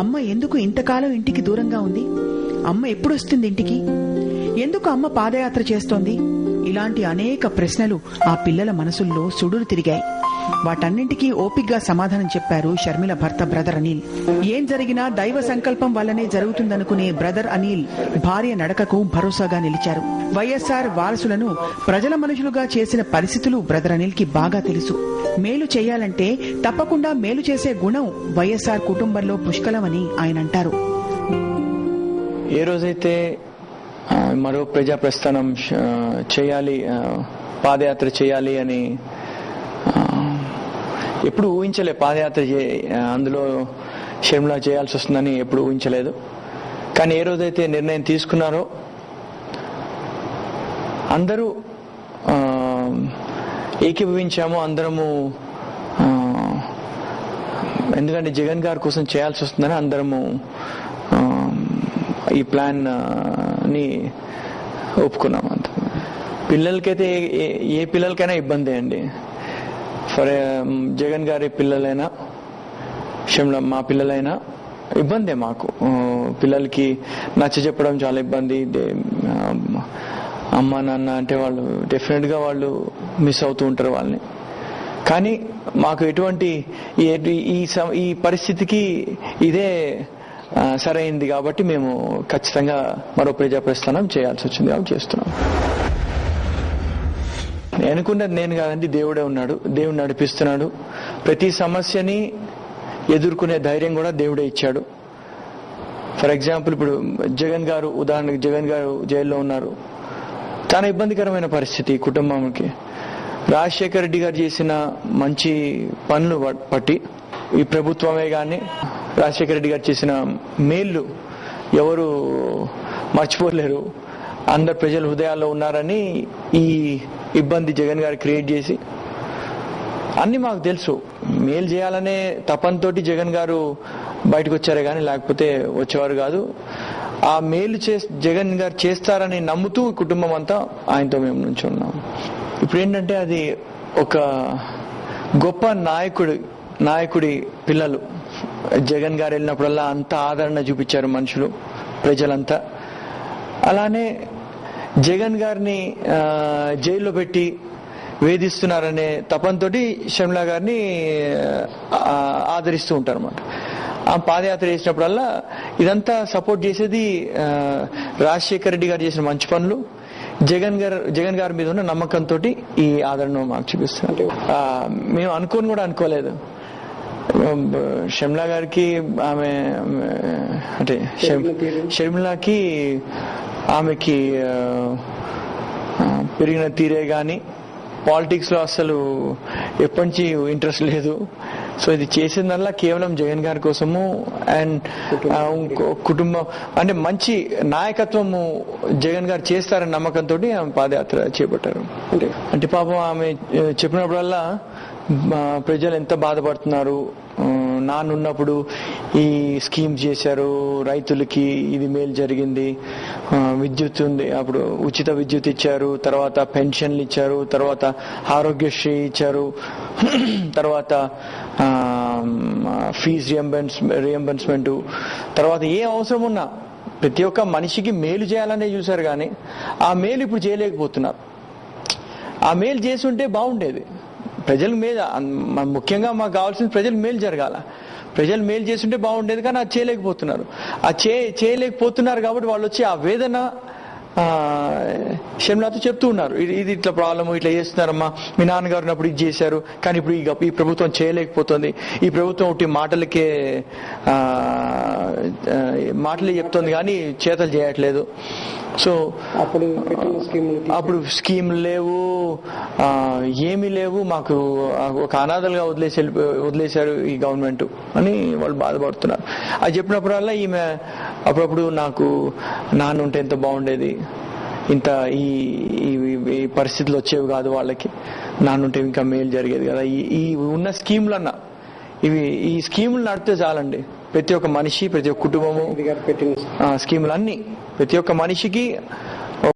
అమ్మ ఎందుకు ఇంతకాలం ఇంటికి దూరంగా ఉంది? అమ్మ ఎప్పుడు వస్తుంది ఇంటికి? ఎందుకు అమ్మ పాదయాత్ర చేస్తోంది? ఇలాంటి అనేక ప్రశ్నలు ఆ పిల్లల మనసుల్లో సుడులు తిరిగాయి. వాటన్నింటికీ ఓపిగ్గా సమాధానం చెప్పారు షర్మిల భర్త బ్రదర్ అనిల్. ఏం జరిగినా దైవ సంకల్పం వల్లనే జరుగుతుందనుకునే బ్రదర్ అనిల్ భార్య నడకకు భరోసాగా నిలిచారు. వైఎస్ఆర్ వారసులను ప్రజల మనుషులుగా చేసిన పరిస్థితులు బ్రదర్ అనిల్ కి బాగా తెలుసు. మేలు చేయాలంటే తప్పకుండా మేలు చేసే గుణం వైఎస్ఆర్ కుటుంబంలో పుష్కలమని ఆయన అంటారు. ఏ రోజైతే మరో ప్రజా ప్రస్థానం చేయాలి, పాదయాత్ర చేయాలి అని ఎప్పుడు ఊహించలే. పాదయాత్ర అందులో షర్మిల చేయాల్సి వస్తుందని ఎప్పుడు ఊహించలేదు. కానీ ఏ రోజైతే నిర్ణయం తీసుకున్నారో అందరూ ఏకీభవించాము. అందరము ఎందుకంటే జగన్ గారి కోసం చేయాల్సి వస్తుందని అందరము ఈ ప్లాన్ ని ఒప్పుకున్నాం. అంత పిల్లలకైతే ఏ పిల్లలకైనా ఇబ్బంది అండి. ఫర్ జగన్ గారి పిల్లలైనా షర్మిల మా పిల్లలైనా ఇబ్బందే. మాకు పిల్లలకి నచ్చ చెప్పడం చాలా ఇబ్బంది. అమ్మ నాన్న అంటే వాళ్ళు డెఫినెట్ గా వాళ్ళు మిస్ అవుతూ ఉంటారు వాళ్ళని. కానీ మాకు ఎటువంటి ఈ పరిస్థితికి ఇదే సరైంది కాబట్టి మేము ఖచ్చితంగా మరో ప్రజా ప్రస్థానం చేయాల్సి వచ్చింది కాబట్టి చేస్తున్నాం. అనుకున్నది నేను కాదండి, దేవుడే ఉన్నాడు, దేవుడు నడిపిస్తున్నాడు. ప్రతి సమస్యని ఎదుర్కొనే ధైర్యం కూడా దేవుడే ఇచ్చాడు. ఫర్ ఎగ్జాంపుల్ ఇప్పుడు జగన్ గారు, ఉదాహరణకు జగన్ గారు జైల్లో ఉన్నారు. చాలా ఇబ్బందికరమైన పరిస్థితి కుటుంబానికి. రాజశేఖర రెడ్డి గారు చేసిన మంచి పనులు బట్టి ఈ ప్రభుత్వమే కానీ రాజశేఖర రెడ్డి గారు చేసిన మేళ్లు ఎవరు మర్చిపోలేరు. అందరు ప్రజల హృదయాల్లో ఉన్నారని ఈ ఇబ్బంది జగన్ గారు క్రియేట్ చేసి అన్ని మాకు తెలుసు. మేలు చేయాలనే తపంతోటి జగన్ గారు బయటకు వచ్చారే కానీ లేకపోతే వచ్చేవారు కాదు. ఆ మేలు జగన్ గారు చేస్తారని నమ్ముతూ కుటుంబం అంతా ఆయనతో మేము నుంచి ఉన్నాం. ఇప్పుడు ఏంటంటే అది ఒక గొప్ప నాయకుడి పిల్లలు. జగన్ గారు వెళ్ళినప్పుడల్లా అంత ఆదరణ చూపించారు మనుషులు, ప్రజలంతా. అలానే జగన్ గారిని జైల్లో పెట్టి వేధిస్తున్నారనే తపంతోటి షర్మిల గారిని ఆదరిస్తూ ఉంటారు అన్నమాట. ఆ పాదయాత్ర చేసినప్పుడల్లా ఇదంతా సపోర్ట్ చేసేది రాజశేఖర రెడ్డి గారు చేసిన మంచి పనులు, జగన్ గారి మీద ఉన్న నమ్మకంతో ఈ ఆదరణ మాకు చూపిస్తున్నారు. మేము అనుకోని కూడా అనుకోలేదు. షర్మిల గారికి ఆమె అంటే షర్మిలకి ఆమెకి పెరిగిన తీరే గాని పాలిటిక్స్ లో అసలు ఎప్పటి నుంచి ఇంట్రెస్ట్ లేదు. సో ఇది చేసిందల్లా కేవలం జగన్ గారి కోసము అండ్ కుటుంబం అంటే మంచి నాయకత్వము జగన్ గారు చేస్తారని నమ్మకంతో ఆమె పాదయాత్ర చేపట్టారు. అంటే పాపం ఆమె చెప్పినప్పుడల్లా ప్రజలు ఎంత బాధపడుతున్నారు, నాన్నున్నప్పుడు ఈ స్కీమ్ చేశారు, రైతులకి ఇది మేలు జరిగింది, విద్యుత్ ఉంది, అప్పుడు ఉచిత విద్యుత్ ఇచ్చారు, తర్వాత పెన్షన్లు ఇచ్చారు, తర్వాత ఆరోగ్యశ్రీ ఇచ్చారు, తర్వాత ఫీజు రియంబర్స్మెంట్, తర్వాత ఏ అవసరం ఉన్నా ప్రతి ఒక్క మనిషికి మేలు చేయాలనే చూశారు. కానీ ఆ మేలు ఇప్పుడు చేయలేకపోతున్నారు. ఆ మేలు చేసి ఉంటే బాగుండేది. ప్రజలకు మేలు, ముఖ్యంగా మాకు కావాల్సింది ప్రజలకు మేలు జరగాల. ప్రజలు మేలు చేస్తుంటే బాగుండేది. కానీ అది చేయలేకపోతున్నారు. ఆ చేయలేకపోతున్నారు కాబట్టి వాళ్ళు వచ్చి ఆ వేదన షర్మిలతో చెప్తూ ఉన్నారు. ఇది ఇట్లా ప్రాబ్లమ్, ఇట్లా చేస్తున్నారమ్మా, మీ నాన్నగారు ఉన్నప్పుడు ఇది చేశారు, కానీ ఇప్పుడు ఈ ప్రభుత్వం చేయలేకపోతుంది. ఈ ప్రభుత్వం ఒకటి మాటలే చెప్తుంది కానీ చేతలు చేయట్లేదు. సో అప్పుడు స్కీములు లేవు, ఏమీ లేవు, మాకు ఒక అనాథలుగా వదిలేశారు ఈ గవర్నమెంట్ అని వాళ్ళు బాధపడుతున్నారు. అది చెప్పినప్పుడల్లా ఈమె అప్పుడప్పుడు నాకు నాన్న ఉంటే ఎంత బాగుండేది, ఇంత ఈ పరిస్థితులు వచ్చేవి కాదు వాళ్ళకి, నాన్నుంటే ఇంకా మేలు జరిగేది కదా, ఈ ఉన్న స్కీములన్నా ఈ స్కీములు నడితే చాలండి. ప్రతి ఒక్క మనిషి, ప్రతి ఒక్క కుటుంబము స్కీములు అన్ని ప్రతి ఒక్క మనిషికి